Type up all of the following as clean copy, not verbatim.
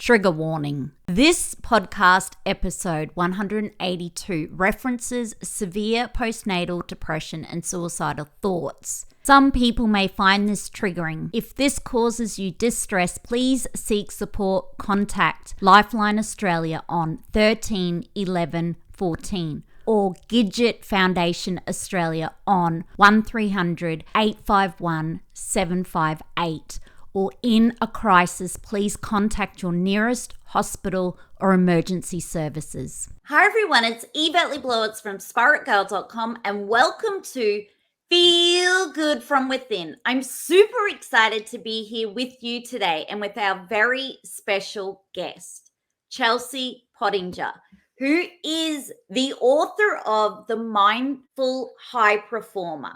Trigger warning. This podcast episode 182 references severe postnatal depression and suicidal thoughts. Some people may find this triggering. If this causes you distress, please seek support. Contact Lifeline Australia on 13 11 14 or Gidget Foundation Australia on 1300 851 758. Or in a crisis, please contact your nearest hospital or emergency services. Hi everyone, it's Yvette Le Blowitz from spiritgirl.com and welcome to Feel Good From Within. I'm super excited to be here with you today and with our very special guest, Chelsea Pottenger, who is the author of The Mindful High Performer.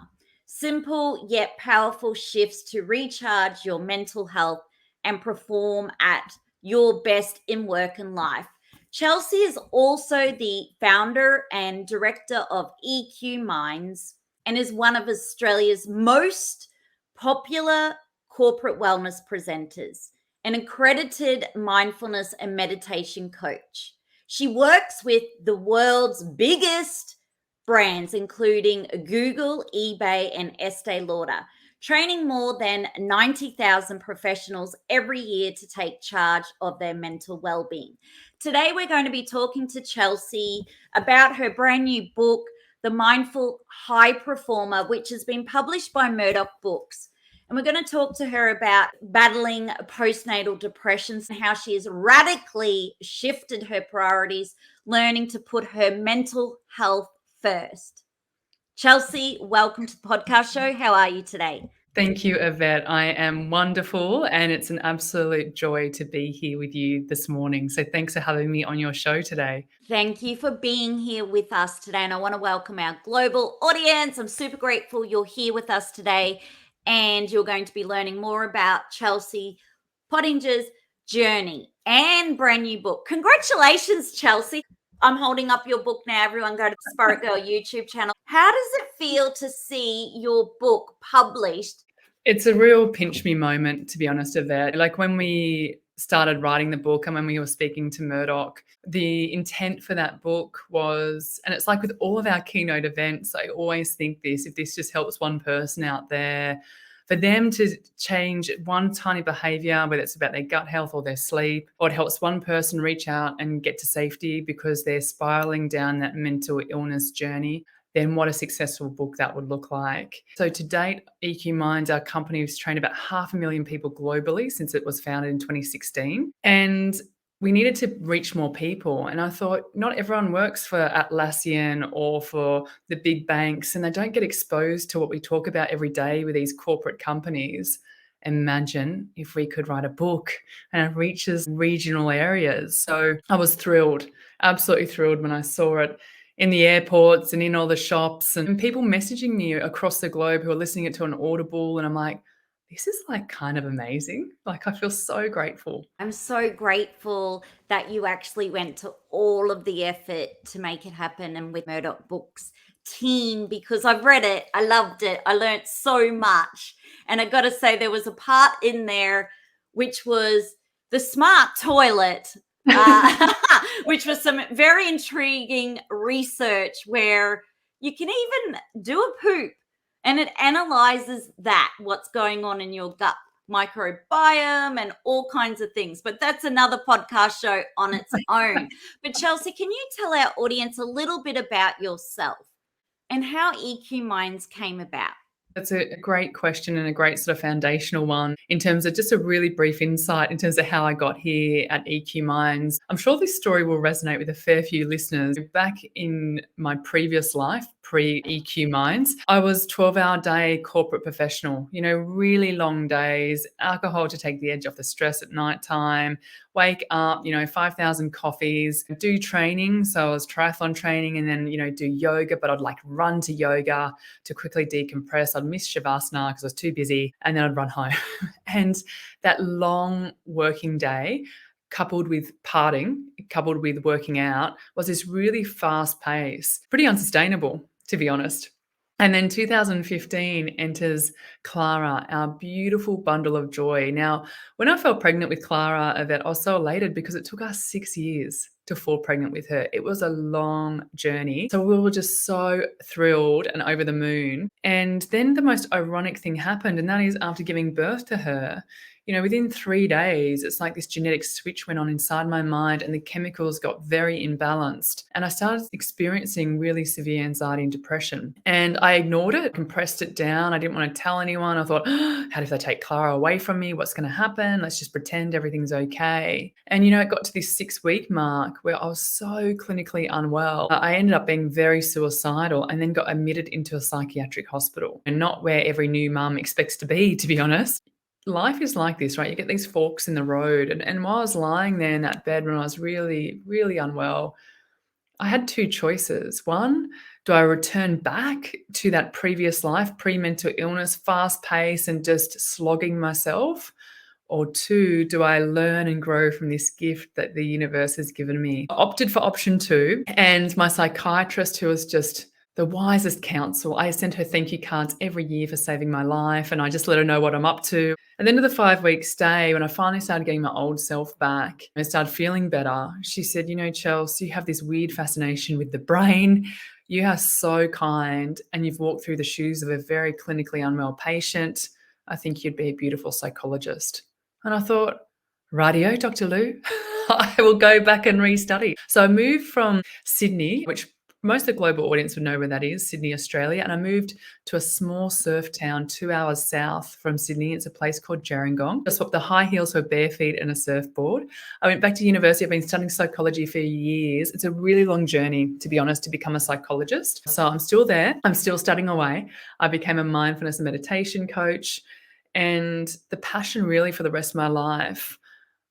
Simple yet powerful shifts to recharge your mental health and perform at your best in work and life. Chelsea is also the founder and director of EQ Minds and is one of Australia's most popular corporate wellness presenters, an accredited mindfulness and meditation coach. She works with the world's biggest brands, including Google, eBay, and Estee Lauder, training more than 90,000 professionals every year to take charge of their mental well-being. Today, we're going to be talking to Chelsea about her brand new book, The Mindful High Performer, which has been published by Murdoch Books. And we're going to talk to her about battling postnatal depression and how she has radically shifted her priorities, learning to put her mental health first. Chelsea, welcome to the podcast show. How are you today? Thank you, Yvette. I am wonderful, and it's an absolute joy to be here with you this morning. So thanks for having me on your show today. Thank you for being here with us today, and I want to welcome our global audience. I'm super grateful you're here with us today, and you're going to be learning more about Chelsea Pottenger's journey and brand new book. Congratulations, Chelsea. I'm holding up your book now. Everyone go to the Spirit Girl YouTube channel. How does it feel to see your book published? It's a real pinch me moment, to be honest, Yvette. Like when we started writing the book and when we were speaking to Murdoch, the intent for that book was, and it's like with all of our keynote events, I always think this, if this just helps one person out there, for them to change one tiny behavior, whether it's about their gut health or their sleep, or it helps one person reach out and get to safety because they're spiraling down that mental illness journey, then what a successful book that would look like. So to date, EQ Minds, our company, has trained about 500,000 people globally since it was founded in 2016. And we needed to reach more people. And I thought, not everyone works for Atlassian or for the big banks, and they don't get exposed to what we talk about every day with these corporate companies. Imagine if we could write a book and it reaches regional areas. So I was thrilled, absolutely thrilled when I saw it in the airports and in all the shops and people messaging me across the globe who are listening it to an Audible. And I'm like, this is like kind of amazing. Like I feel so grateful. I'm so grateful that you actually went to all of the effort to make it happen and with Murdoch Books team, because I've read it. I loved it. I learned so much. And I got to say, there was a part in there which was the smart toilet, which was some very intriguing research where you can even do a poop and it analyzes what's going on in your gut microbiome and all kinds of things. But that's another podcast show on its own. But Chelsea, can you tell our audience a little bit about yourself and how EQ Minds came about? That's a great question and a great sort of foundational one in terms of just a really brief insight in terms of how I got here at EQ Minds. I'm sure this story will resonate with a fair few listeners. Back in my previous life, pre-EQ Minds, I was 12-hour-day corporate professional, really long days, alcohol to take the edge off the stress at nighttime, wake up, 5,000 coffees, do training. So I was triathlon training and then, do yoga, but I'd like run to yoga to quickly decompress. I'd miss Shavasana because I was too busy and then I'd run home. And that long working day coupled with partying, coupled with working out was this really fast pace, pretty unsustainable, to be honest. And then 2015 enters Clara, our beautiful bundle of joy. Now, when I fell pregnant with Clara, Yvette, I was so elated because it took us 6 years to fall pregnant with her. It was a long journey. So we were just so thrilled and over the moon. And then the most ironic thing happened, and that is after giving birth to her, within 3 days, it's like this genetic switch went on inside my mind and the chemicals got very imbalanced. And I started experiencing really severe anxiety and depression. And I ignored it, compressed it down. I didn't want to tell anyone. I thought, how if they take Clara away from me? What's going to happen? Let's just pretend everything's okay. And, it got to this 6-week mark where I was so clinically unwell. I ended up being very suicidal and then got admitted into a psychiatric hospital, and not where every new mum expects to be honest. Life is like this, right? You get these forks in the road. And while I was lying there in that bed when I was really, really unwell, I had 2 choices. One, do I return back to that previous life, pre-mental illness, fast pace and just slogging myself? Or 2, do I learn and grow from this gift that the universe has given me? I opted for option 2, and my psychiatrist, who was just the wisest counsel, I sent her thank you cards every year for saving my life, and I just let her know what I'm up to. At the end of the 5-week stay, when I finally started getting my old self back and started feeling better, she said, Chelsea, you have this weird fascination with the brain. You are so kind, and you've walked through the shoes of a very clinically unwell patient. I think you'd be a beautiful psychologist. And I thought, rightio, Dr. Lou, I will go back and restudy. So I moved from Sydney, which most of the global audience would know where that is, Sydney, Australia. And I moved to a small surf town 2 hours south from Sydney. It's a place called Gerringong. I swapped the high heels for bare feet and a surfboard. I went back to university. I've been studying psychology for years. It's a really long journey, to be honest, to become a psychologist. So I'm still there. I'm still studying away. I became a mindfulness and meditation coach. And the passion really for the rest of my life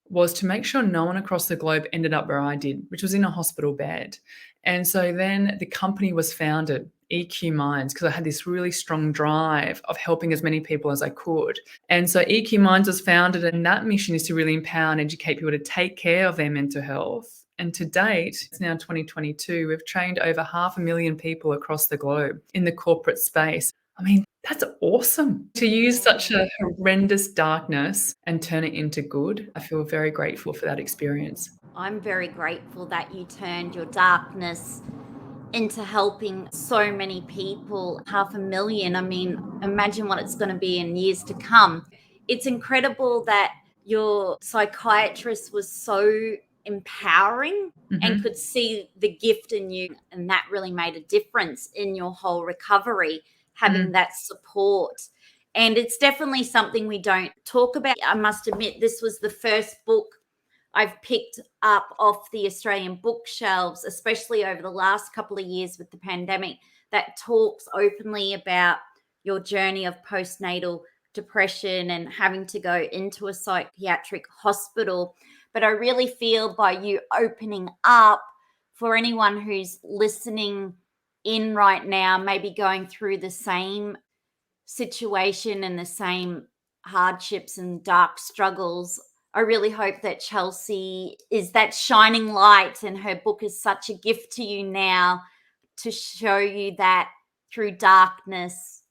was to make sure no one across the globe ended up where I did, which was in a hospital bed. And so then the company was founded, EQ Minds, because I had this really strong drive of helping as many people as I could. And so EQ Minds was founded, and that mission is to really empower and educate people to take care of their mental health. And to date, it's now 2022, we've trained over 500,000 people across the globe in the corporate space. I mean, that's awesome to use such a horrendous darkness and turn it into good. I feel very grateful for that experience. I'm very grateful that you turned your darkness into helping so many people, 500,000. I mean, imagine what it's going to be in years to come. It's incredible that your psychiatrist was so empowering and could see the gift in you, and that really made a difference in your whole recovery, having that support. And it's definitely something we don't talk about. I must admit, this was the first book I've picked up off the Australian bookshelves, especially over the last couple of years with the pandemic, that talks openly about your journey of postnatal depression and having to go into a psychiatric hospital. But I really feel by you opening up, for anyone who's listening in right now, maybe going through the same situation and the same hardships and dark struggles, I really hope that Chelsea is that shining light, and her book is such a gift to you now to show you that through darkness,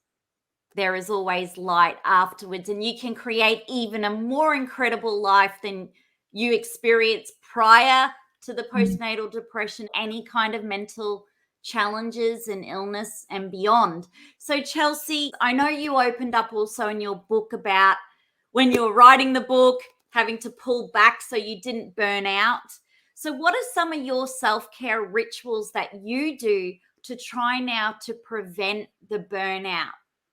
there is always light afterwards, and you can create even a more incredible life than you experienced prior to the postnatal depression, any kind of mental challenges and illness and beyond. So Chelsea, I know you opened up also in your book about when you were writing the book, having to pull back so you didn't burn out. So what are some of your self-care rituals that you do to try now to prevent the burnout?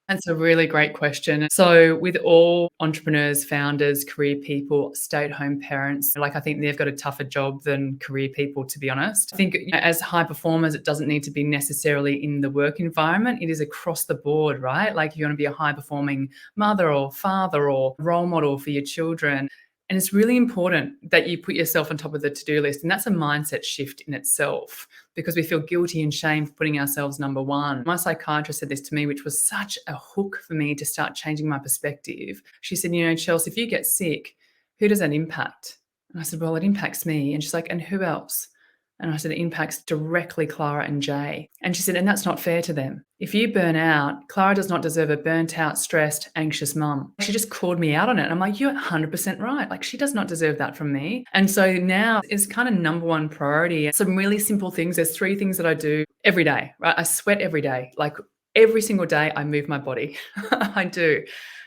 That's a really great question. So with all entrepreneurs, founders, career people, stay-at-home parents, I think they've got a tougher job than career people, to be honest. I think as high performers, it doesn't need to be necessarily in the work environment. It is across the board, right? Like you want to be a high-performing mother or father or role model for your children. And it's really important that you put yourself on top of the to-do list. And that's a mindset shift in itself, because we feel guilty and shame for putting ourselves number one. My psychiatrist said this to me, which was such a hook for me to start changing my perspective. She said, Chelsea, if you get sick, who does that impact? And I said, well, it impacts me. And she's like, and who else? And I said, it impacts directly Clara and Jay. And she said, and that's not fair to them. If you burn out, Clara does not deserve a burnt out, stressed, anxious mum. She just called me out on it. And I'm like, you're 100% right. Like, she does not deserve that from me. And so now it's kind of number one priority. Some really simple things. There's 3 things that I do every day, right? I sweat every day. Like, every single day I move my body. I do.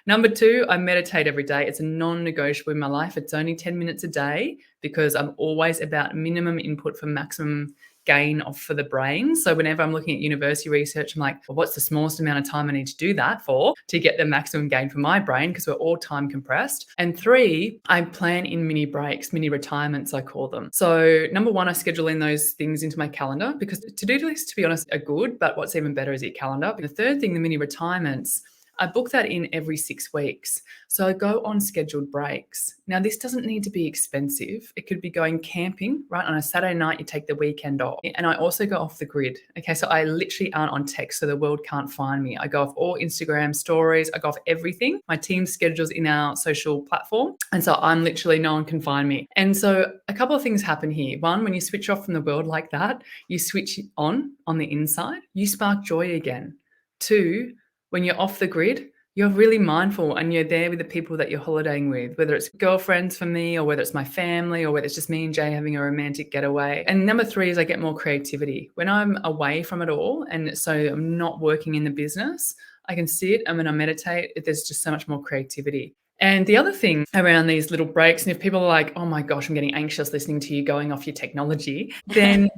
Number 2, I meditate every day. It's a non-negotiable in my life. It's only 10 minutes a day because I'm always about minimum input for maximum gain for the brain. So whenever I'm looking at university research, I'm like, well, what's the smallest amount of time I need to do that for to get the maximum gain for my brain? Because we're all time compressed. And 3, I plan in mini breaks, mini retirements, I call them. So number 1, I schedule in those things into my calendar because to-do lists, to be honest, are good, but what's even better is your calendar. And the third thing, the mini retirements, I book that in every 6 weeks. So I go on scheduled breaks. Now, this doesn't need to be expensive. It could be going camping, right? On a Saturday night, you take the weekend off. And I also go off the grid. Okay, so I literally aren't on text, so the world can't find me. I go off all Instagram stories. I go off everything. My team schedules in our social platform. And so I'm literally, no one can find me. And so a couple of things happen here. One, when you switch off from the world like that, you switch on the inside, you spark joy again. 2, when you're off the grid, you're really mindful and you're there with the people that you're holidaying with, whether it's girlfriends for me or whether it's my family or whether it's just me and Jay having a romantic getaway. And number 3 is I get more creativity. When I'm away from it all and so I'm not working in the business, I can sit and when I meditate, there's just so much more creativity. And the other thing around these little breaks, and if people are like, oh my gosh, I'm getting anxious listening to you going off your technology, then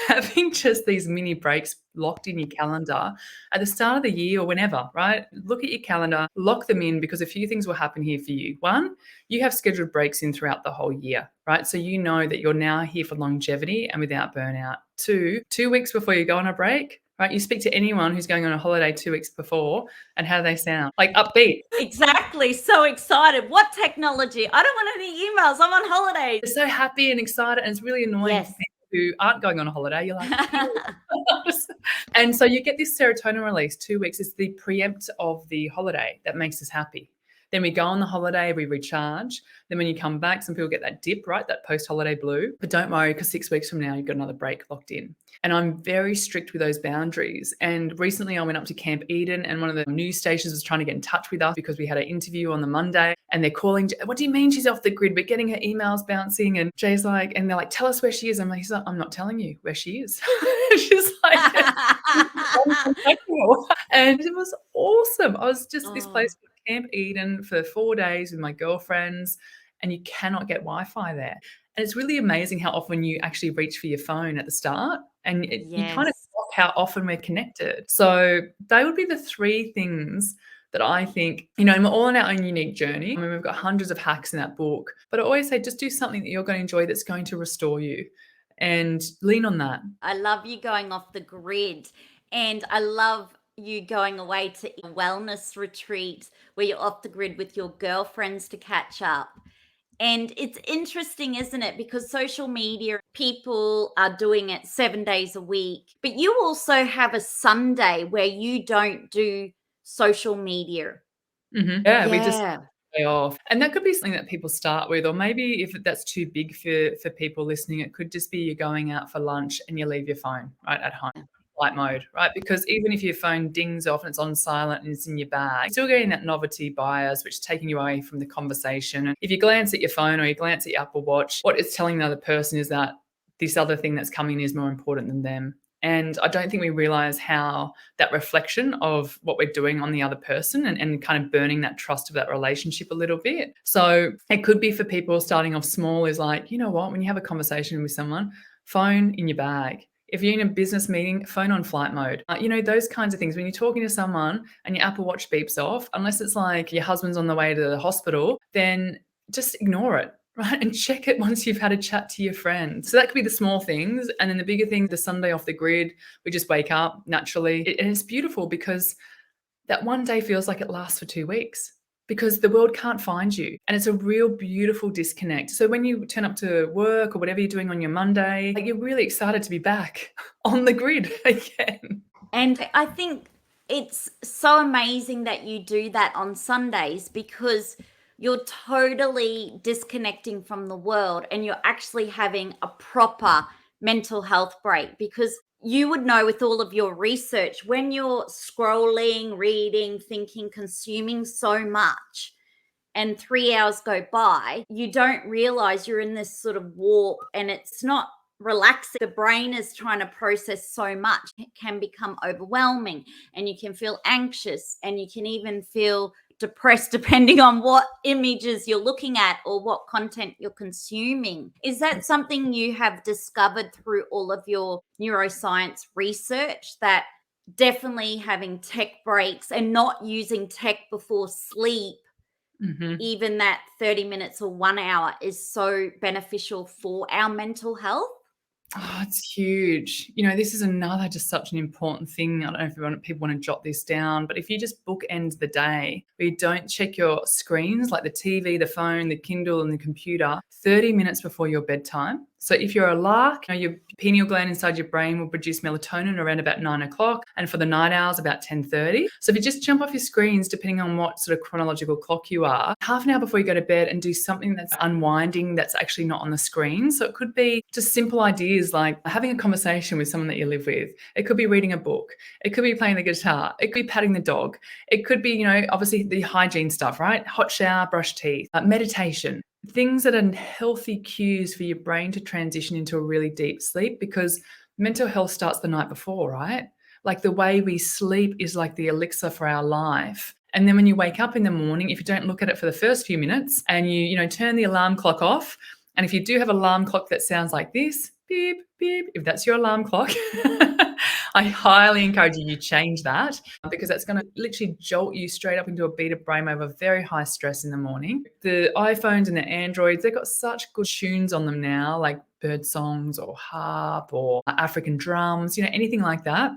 having just these mini breaks locked in your calendar at the start of the year or whenever, right? Look at your calendar, lock them in because a few things will happen here for you. 1, you have scheduled breaks in throughout the whole year, right? So you know that you're now here for longevity and without burnout. 2 weeks before you go on a break, right? You speak to anyone who's going on a holiday 2 weeks before and how do they sound? Like upbeat. Exactly. So excited. What technology? I don't want any emails. I'm on holiday. They're so happy and excited and it's really annoying. Yes. Who aren't going on a holiday, you're like, and so you get this serotonin release. 2 weeks is the preempt of the holiday that makes us happy. Then we go on the holiday, we recharge. Then when you come back, some people get that dip, right? That post-holiday blue. But don't worry, because 6 weeks from now, you've got another break locked in. And I'm very strict with those boundaries. And recently I went up to Camp Eden and one of the news stations was trying to get in touch with us because we had an interview on the Monday and they're calling, what do you mean she's off the grid? We're getting her emails bouncing. And Jay's like, and they're like, tell us where she is. I'm like, I'm not telling you where she is. She's like, and it was awesome. I was just this place called Camp Eden for 4 days with my girlfriends and you cannot get Wi-Fi there. And it's really amazing how often you actually reach for your phone at the start and you kind of shock how often we're connected. So they would be the 3 things that I think, and we're all on our own unique journey. I mean, we've got hundreds of hacks in that book, but I always say just do something that you're going to enjoy that's going to restore you and lean on that. I love you going off the grid and I love you going away to a wellness retreat where you're off the grid with your girlfriends to catch up. And it's interesting, isn't it? Because social media, people are doing it 7 days a week, but you also have a Sunday where you don't do social media. Mm-hmm. Yeah, we just day off. And that could be something that people start with, or maybe if that's too big for people listening, it could just be you're going out for lunch and you leave your phone right at home. Flight mode, right? Because even if your phone dings off and it's on silent and it's in your bag, you're still getting that novelty bias, which is taking you away from the conversation. And if you glance at your phone or you glance at your Apple Watch, what it's telling the other person is that this other thing that's coming in is more important than them. And I don't think we realize how that reflection of what we're doing on the other person and kind of burning that trust of that relationship a little bit. So it could be for people starting off small is like, you know what, when you have a conversation with someone, phone in your bag. If you're in a business meeting, phone on flight mode. Those kinds of things. When you're talking to someone and your Apple Watch beeps off, unless it's like your husband's on the way to the hospital, then just ignore it, right? And check it once you've had a chat to your friend. So that could be the small things. And then the bigger thing, the Sunday off the grid, we just wake up naturally. And it's beautiful because that one day feels like it lasts for 2 weeks. Because the world can't find you. And it's a real beautiful disconnect. So when you turn up to work or whatever you're doing on your Monday, you're really excited to be back on the grid again. And I think it's so amazing that you do that on Sundays because you're totally disconnecting from the world and you're actually having a proper mental health break? Because you would know with all of your research, when you're scrolling, reading, thinking, consuming so much, and 3 hours go by, you don't realize you're in this sort of warp, and it's not relaxing. The brain is trying to process so much. It can become overwhelming, and you can feel anxious, and you can even feel depressed depending on what images you're looking at or what content you're consuming. Is that something you have discovered through all of your neuroscience research, that definitely having tech breaks and not using tech before sleep, even that 30 minutes or 1 hour, is so beneficial for our mental health? Oh, it's huge. This is another just such an important thing. I don't know if people want to jot this down, but if you just bookend the day where you don't check your screens like the TV, the phone, the Kindle, and the computer 30 minutes before your bedtime. So if you're a lark, your pineal gland inside your brain will produce melatonin around about 9 o'clock, and for the night owls about 10:30. So if you just jump off your screens, depending on what sort of chronological clock you are, half an hour before you go to bed, and do something that's unwinding, that's actually not on the screen. So it could be just simple ideas like having a conversation with someone that you live with. It could be reading a book. It could be playing the guitar. It could be patting the dog. It could be, obviously the hygiene stuff, right? Hot shower, brush teeth, meditation. Things that are healthy cues for your brain to transition into a really deep sleep, because mental health starts the night before, right? Like the way we sleep is like the elixir for our life. And then when you wake up in the morning, if you don't look at it for the first few minutes and you turn the alarm clock off, and if you do have an alarm clock that sounds like this, beep, beep, if that's your alarm clock, I highly encourage you to change that, because that's going to literally jolt you straight up into a beta brainwave of very high stress in the morning. The iPhones and the Androids, they've got such good tunes on them now, like bird songs or harp or African drums, anything like that.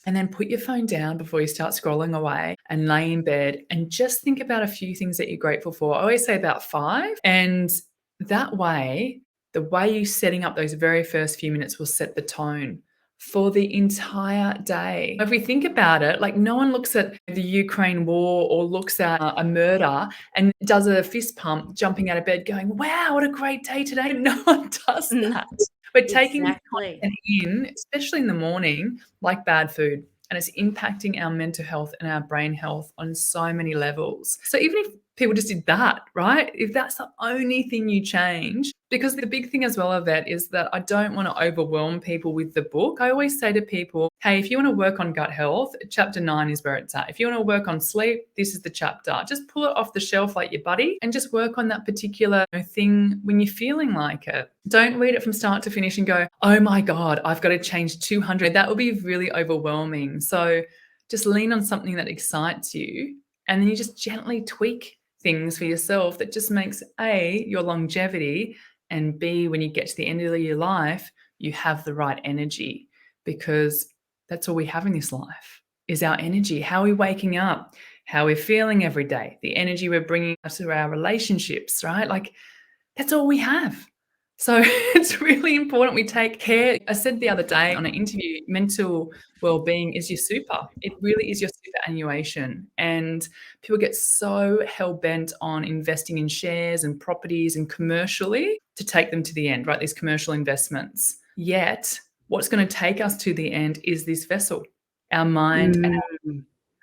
And then put your phone down before you start scrolling away and lay in bed and just think about a few things that you're grateful for. I always say about 5. And that way, the way you're setting up those very first few minutes will set the tone for the entire day. If we think about it, like no one looks at the Ukraine war or looks at a murder and does a fist pump jumping out of bed going, wow, what a great day today. No one does that. We're taking Exactly. content in, especially in the morning, like bad food. And it's impacting our mental health and our brain health on so many levels. So even if people just did that, right? If that's the only thing you change, because the big thing as well, Yvette, is that I don't want to overwhelm people with the book. I always say to people, hey, if you want to work on gut health, chapter 9 is where it's at. If you want to work on sleep, this is the chapter. Just pull it off the shelf like your buddy and just work on that particular thing when you're feeling like it. Don't read it from start to finish and go, oh my God, I've got to change 200. That would be really overwhelming. So just lean on something that excites you, and then you just gently tweak things for yourself that just makes A, your longevity, and B, when you get to the end of your life, you have the right energy, because that's all we have in this life is our energy. How are we waking up? How we're feeling every day, the energy we're bringing to our relationships, right? Like that's all we have. So it's really important we take care. I said the other day on an interview, mental well-being is your super. It really is your superannuation. And people get so hell-bent on investing in shares and properties and commercially to take them to the end, right? These commercial investments. Yet what's going to take us to the end is this vessel, our mind and our.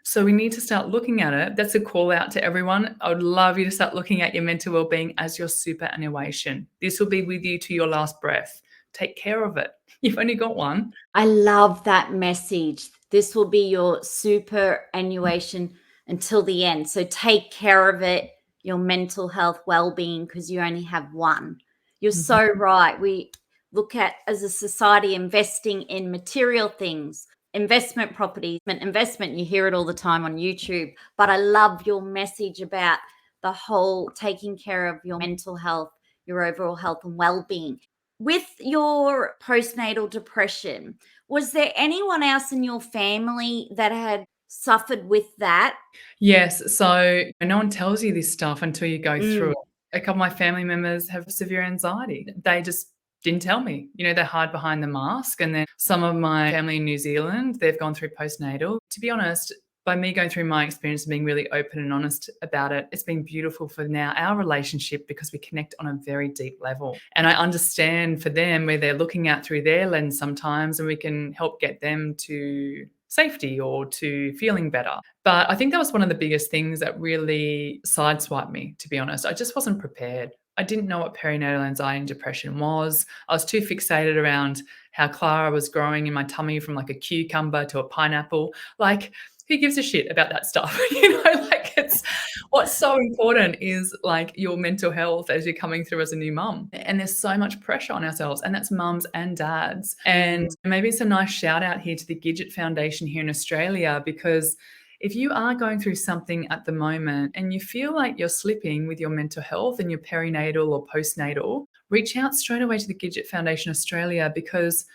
So we need to start looking at it. That's a call out to everyone. I would love you to start looking at your mental well-being as your superannuation. This will be with you to your last breath. Take care of it. You've only got one. I love that message. This will be your superannuation until the end. So take care of it, your mental health well-being, because you only have one. You're so right. We look at, as a society, investing in material things, investment properties, investment. You hear it all the time on YouTube. But I love your message about the whole taking care of your mental health, your overall health and well-being. With your postnatal depression, was there anyone else in your family that had suffered with that? Yes. So no one tells you this stuff until you go through it. A couple of my family members have severe anxiety. They just didn't tell me. They hide behind the mask. And then some of my family in New Zealand, they've gone through postnatal. To be honest, by me going through my experience and being really open and honest about it, it's been beautiful for now our relationship because we connect on a very deep level. And I understand for them where they're looking at through their lens sometimes, and we can help get them to safety or to feeling better. But I think that was one of the biggest things that really sideswiped me, to be honest. I just wasn't prepared. I didn't know what perinatal anxiety and depression was. I was too fixated around how Clara was growing in my tummy from like a cucumber to a pineapple. Like, who gives a shit about that stuff? Like it's what's so important is like your mental health as you're coming through as a new mum. And there's so much pressure on ourselves, and that's mums and dads. And maybe it's a nice shout out here to the Gidget Foundation here in Australia, because if you are going through something at the moment and you feel like you're slipping with your mental health and your perinatal or postnatal, reach out straight away to the Gidget Foundation Australia, because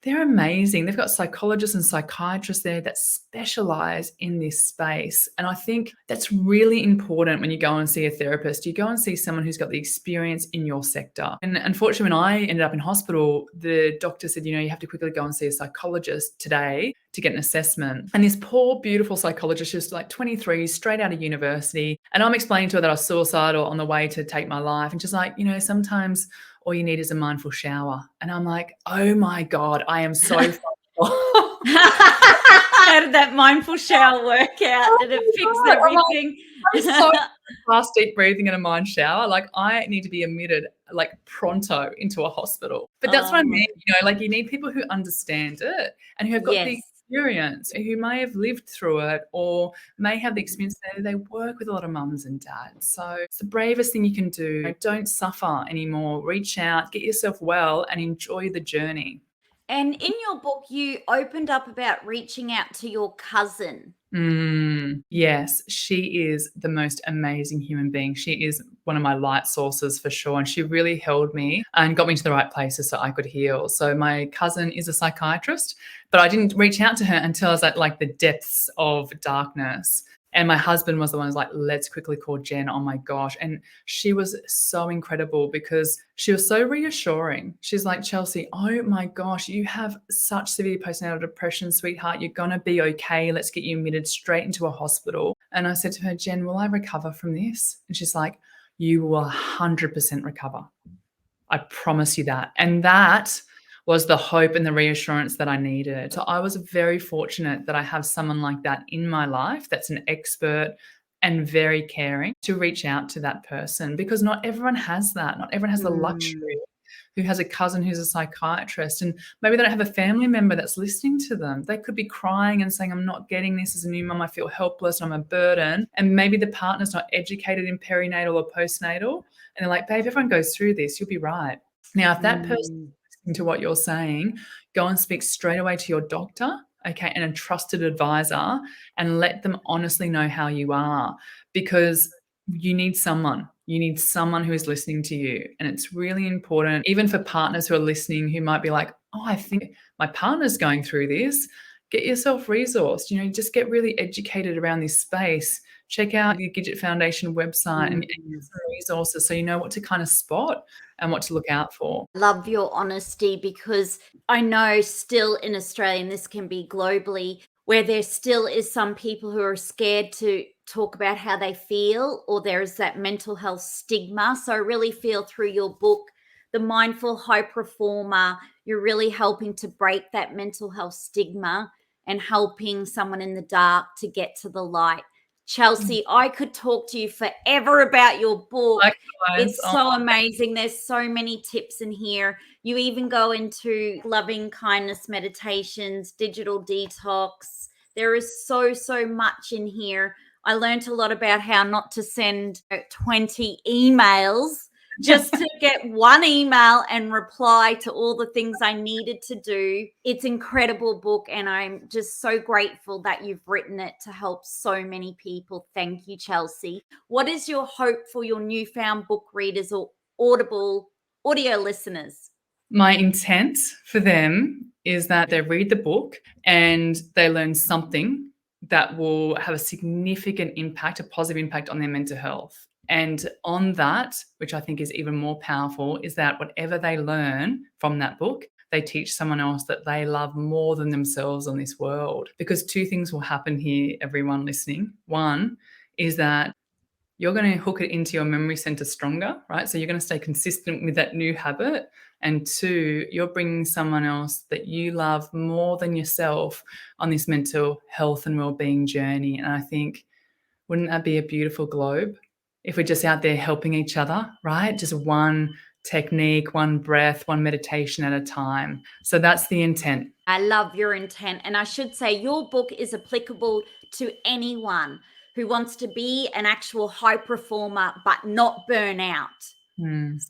they're amazing. They've got psychologists and psychiatrists there that specialize in this space. And I think that's really important when you go and see a therapist. You go and see someone who's got the experience in your sector. And unfortunately, when I ended up in hospital, the doctor said, you have to quickly go and see a psychologist today to get an assessment. And this poor, beautiful psychologist, she was like 23, straight out of university. And I'm explaining to her that I was suicidal on the way to take my life. And she's like, sometimes all you need is a mindful shower. And I'm like, oh my God, I am so How did that mindful shower work out? Did it fix everything? I'm so fast, deep breathing in a mind shower. Like I need to be admitted like pronto into a hospital. But that's what I mean. Like you need people who understand it and who have got the experience, who may have lived through it or may have the experience that they work with a lot of mums and dads. So it's the bravest thing you can do. Don't suffer anymore. Reach out, get yourself well, and enjoy the journey. And in your book, you opened up about reaching out to your cousin. Yes, she is the most amazing human being. She is one of my light sources for sure. And she really held me and got me to the right places so I could heal. So my cousin is a psychiatrist, but I didn't reach out to her until I was at like the depths of darkness. And my husband was the one who was like, let's quickly call Jen. Oh my gosh. And she was so incredible because she was so reassuring. She's like, Chelsea, oh my gosh, you have such severe postnatal depression, sweetheart. You're going to be okay. Let's get you admitted straight into a hospital. And I said to her, Jen, will I recover from this? And she's like, you will 100% recover. I promise you that. And that was the hope and the reassurance that I needed. So I was very fortunate that I have someone like that in my life that's an expert and very caring to reach out to that person, because not everyone has that. Not everyone has the luxury who has a cousin who's a psychiatrist, and maybe they don't have a family member that's listening to them. They could be crying and saying, I'm not getting this as a new mum. I feel helpless. I'm a burden. And maybe the partner's not educated in perinatal or postnatal. And they're like, babe, everyone goes through this. You'll be right. Now, if that person to what you're saying, go and speak straight away to your doctor, okay, and a trusted advisor, and let them honestly know how you are, because you need someone. You need someone who is listening to you. And it's really important, even for partners who are listening, who might be like, oh, I think my partner's going through this. Get yourself resourced, just get really educated around this space. Check out the Gidget Foundation website and get some resources so you know what to kind of spot and what to look out for. Love your honesty, because I know still in Australia, and this can be globally, where there still is some people who are scared to talk about how they feel, or there is that mental health stigma. So I really feel through your book, The Mindful High Performer, you're really helping to break that mental health stigma and helping someone in the dark to get to the light. Chelsea, I could talk to you forever about your book. Likewise. It's so amazing. There's so many tips in here. You even go into loving kindness meditations, digital detox. There is so much in here. I learned a lot about how not to send 20 emails just to get one email and reply to all the things I needed to do. It's an incredible book, and I'm just so grateful that you've written it to help so many people. Thank you, Chelsea. What is your hope for your newfound book readers or Audible audio listeners? My intent for them is that they read the book and they learn something that will have a significant impact, a positive impact on their mental health. And on that, which I think is even more powerful, is that whatever they learn from that book, they teach someone else that they love more than themselves on this world. Because two things will happen here, everyone listening. One is that you're going to hook it into your memory center stronger, right? So you're going to stay consistent with that new habit. And two, you're bringing someone else that you love more than yourself on this mental health and wellbeing journey. And I think, wouldn't that be a beautiful globe if we're just out there helping each other, right? Just one technique, one breath, one meditation at a time. So that's the intent. I love your intent. And I should say your book is applicable to anyone who wants to be an actual high performer but not burn out.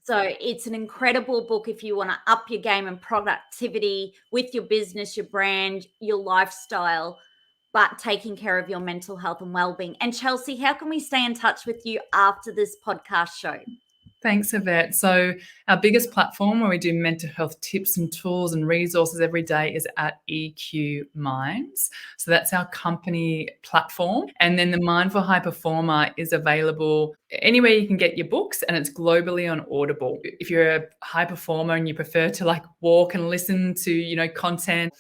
So it's an incredible book if you want to up your game and productivity with your business, your brand, your lifestyle, but taking care of your mental health and well-being. And Chelsea, how can we stay in touch with you after this podcast show? Thanks, Yvette. So our biggest platform where we do mental health tips and tools and resources every day is at EQ Minds. So that's our company platform. And then the Mindful High Performer is available anywhere you can get your books, and it's globally on Audible. If you're a high performer and you prefer to walk and listen to, content,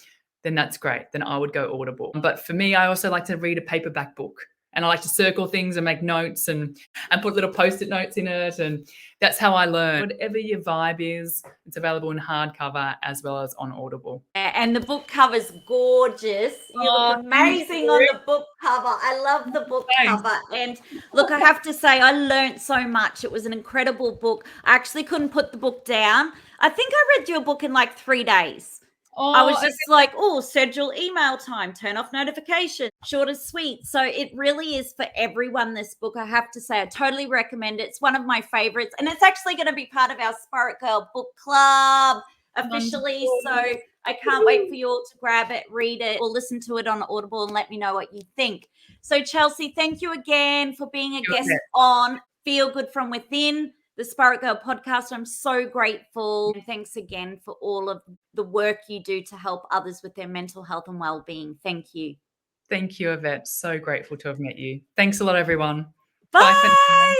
then that's great. Then I would go Audible. But for me, I also like to read a paperback book. And I like to circle things and make notes and put little Post-it notes in it. And that's how I learn. Whatever your vibe is, it's available in hardcover as well as on Audible. And the book cover's gorgeous. You look amazing on the book cover. I love the book cover. And look, I have to say, I learned so much. It was an incredible book. I actually couldn't put the book down. I think I read your book in 3 days. I was just schedule email time, turn off notifications, short and sweet. So it really is for everyone, this book. I have to say, I totally recommend it. It's one of my favorites. And it's actually going to be part of our Spirit Girl Book Club officially. So I can't wait for you all to grab it, read it, or listen to it on Audible and let me know what you think. So Chelsea, thank you again for being a guest on Feel Good From Within, the Spirit Girl podcast. I'm so grateful. And thanks again for all of the work you do to help others with their mental health and well-being. Thank you. Thank you, Yvette. So grateful to have met you. Thanks a lot, everyone. Bye for now.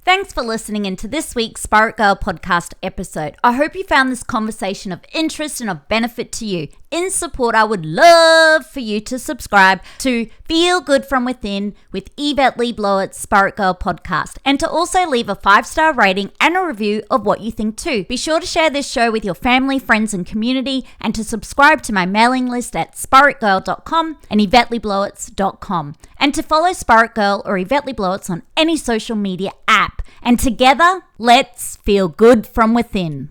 Thanks for listening into this week's Spirit Girl podcast episode. I hope you found this conversation of interest and of benefit to you. In support, I would love for you to subscribe to Feel Good From Within with Yvette Le Blowitz Spirit Girl podcast, and to also leave a 5-star rating and a review of what you think too. Be sure to share this show with your family, friends and community, and to subscribe to my mailing list at spiritgirl.com and yvetteleblowitz.com, and to follow Spirit Girl or Yvette Le Blowitz on any social media app. And together, let's feel good from within.